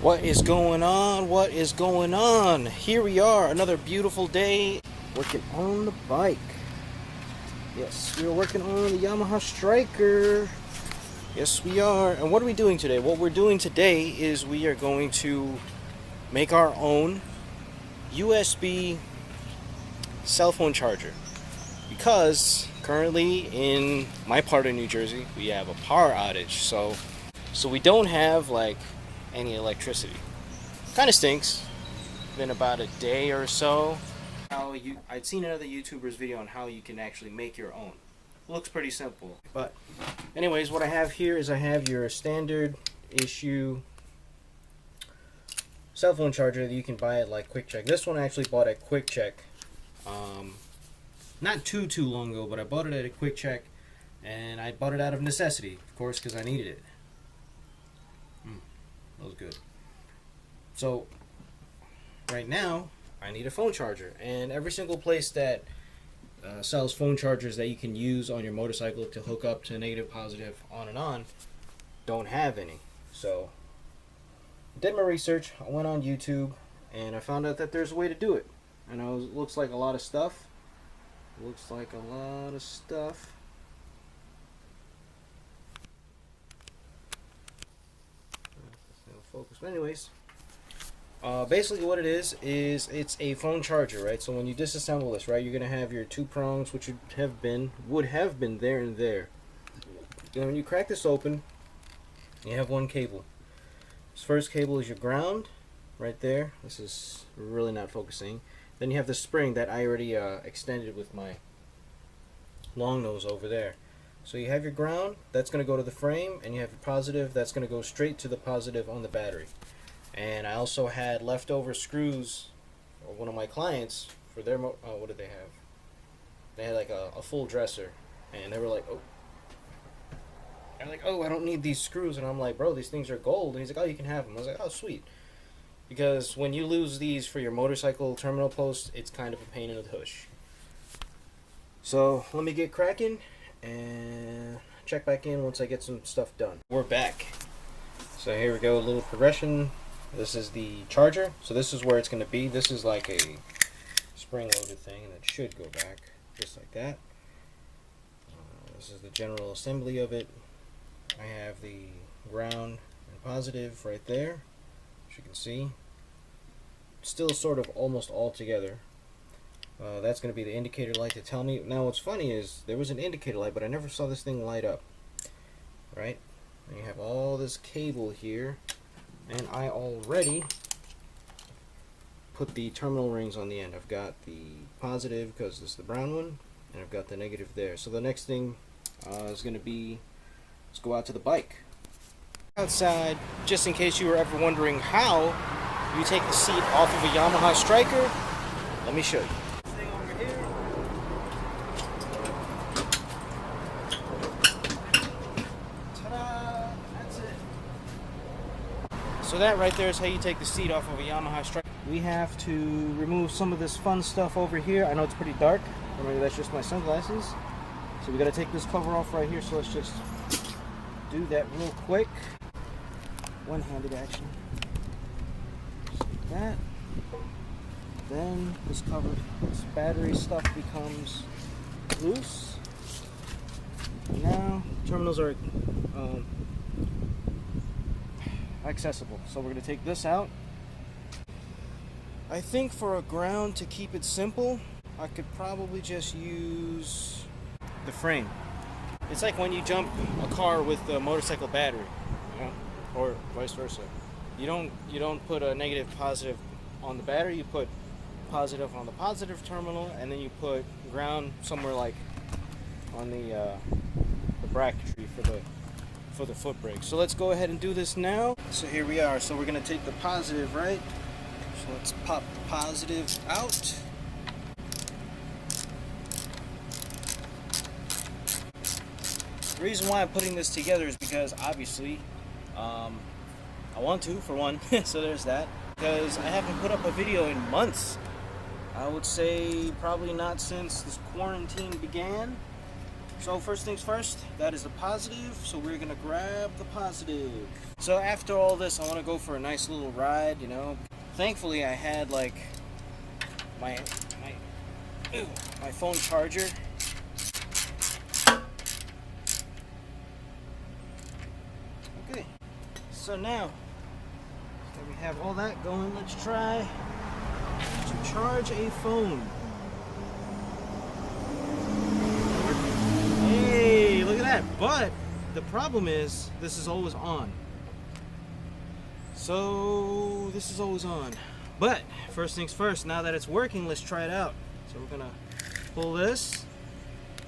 What is going on? What is going on? Here we are, another beautiful day, working on the bike. Yes, we are working on the Yamaha Striker. Yes, we are. And what are we doing today? What we're doing today is we are going to make our own USB cell phone charger. Because currently in my part of New Jersey, we have a power outage. So we don't have like any electricity. Kind of stinks. Been about a day or so. I'd seen another YouTuber's video on how you can actually make your own. Looks pretty simple. But anyways, what I have here is I have your standard issue cell phone charger that you can buy at like Quick Check. This one I actually bought at Quick Check. Not too long ago, but I bought it at a Quick Check, and I bought it out of necessity, of course, because I needed it. That was good. So right now I need a phone charger, and every single place that sells phone chargers that you can use on your motorcycle to hook up to negative, positive, on and on, don't have any. So I did my research. I went on YouTube and I found out that there's a way to do it. I know it looks like a lot of stuff. Focus. But anyways, basically what it is it's a phone charger, right? So when you disassemble this, right, you're gonna have your two prongs, which would have been there and there. And when you crack this open, you have one cable. This first cable is your ground, right there. This is really not focusing. Then you have the spring that I already extended with my long nose over there. So you have your ground, that's going to go to the frame, and you have your positive, that's going to go straight to the positive on the battery. And I also had leftover screws for one of my clients for their, what did they have? They had like a full dresser, and they were like, oh, I don't need these screws. And I'm like, bro, these things are gold. And he's like, oh, you can have them. I was like, oh, sweet. Because when you lose these for your motorcycle terminal post, it's kind of a pain in the tush. So let me get cracking and check back in once I get some stuff done. We're back. So here we go, a little progression. This is the charger. So this is where it's going to be. This is like a spring-loaded thing, and it should go back just like that. This is the general assembly of it. I have the ground and positive right there, as you can see. Still sort of almost all together. That's going to be the indicator light to tell me. Now what's funny is there was an indicator light, but I never saw this thing light up. Right? And you have all this cable here, and I already put the terminal rings on the end. I've got the positive because this is the brown one, and I've got the negative there. So the next thing is going to be, let's go out to the bike. Outside, just in case you were ever wondering how you take the seat off of a Yamaha Striker, let me show you. So that right there is how you take the seat off of a Yamaha Striker. We have to remove some of this fun stuff over here. I know it's pretty dark, or maybe that's just my sunglasses. So we gotta take this cover off right here, so let's just do that real quick. One-handed action. Just like that. Then this battery stuff becomes loose. Now terminals are accessible. So we're going to take this out. I think for a ground, to keep it simple, I could probably just use the frame. It's like when you jump a car with a motorcycle battery, you know, or vice versa. You don't put a negative positive on the battery, you put positive on the positive terminal, and then you put ground somewhere like on the bracketry for the foot brake. So let's go ahead and do this now. So here we are. So we're going to take the positive, right? So let's pop the positive out. The reason why I'm putting this together is because obviously I want to, for one. So there's that. Because I haven't put up a video in months. I would say probably not since this quarantine began. So first things first, that is the positive, so we're gonna grab the positive. So after all this, I want to go for a nice little ride, you know. Thankfully I had like my phone charger. Okay, so now that we have all that going, let's try to charge a phone. Hey, look at that. But the problem is this is always on. So this is always on. But first things first, now that it's working, let's try it out. So we're gonna pull this.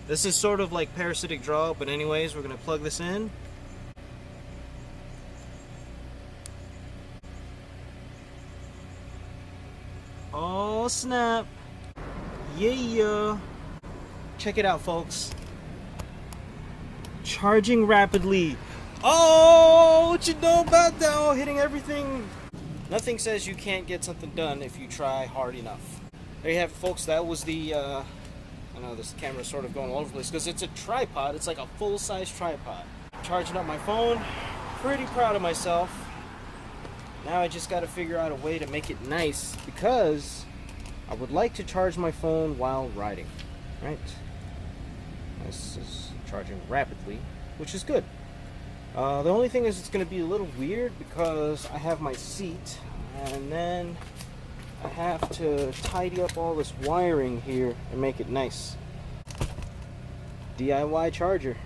This is sort of like parasitic draw, but anyways, we're gonna plug this in. Oh snap. Yeah. Check it out, folks. Charging rapidly. Oh, what you know about that? Oh, hitting everything. Nothing says you can't get something done if you try hard enough. There you have it, folks. That was the, I know this camera's sort of going all over the place because it's a tripod. It's like a full-size tripod. Charging up my phone. Pretty proud of myself. Now I just got to figure out a way to make it nice because I would like to charge my phone while riding. Right? This is charging rapidly, which is good. The only thing is it's going to be a little weird because I have my seat and then I have to tidy up all this wiring here and make it nice. DIY charger.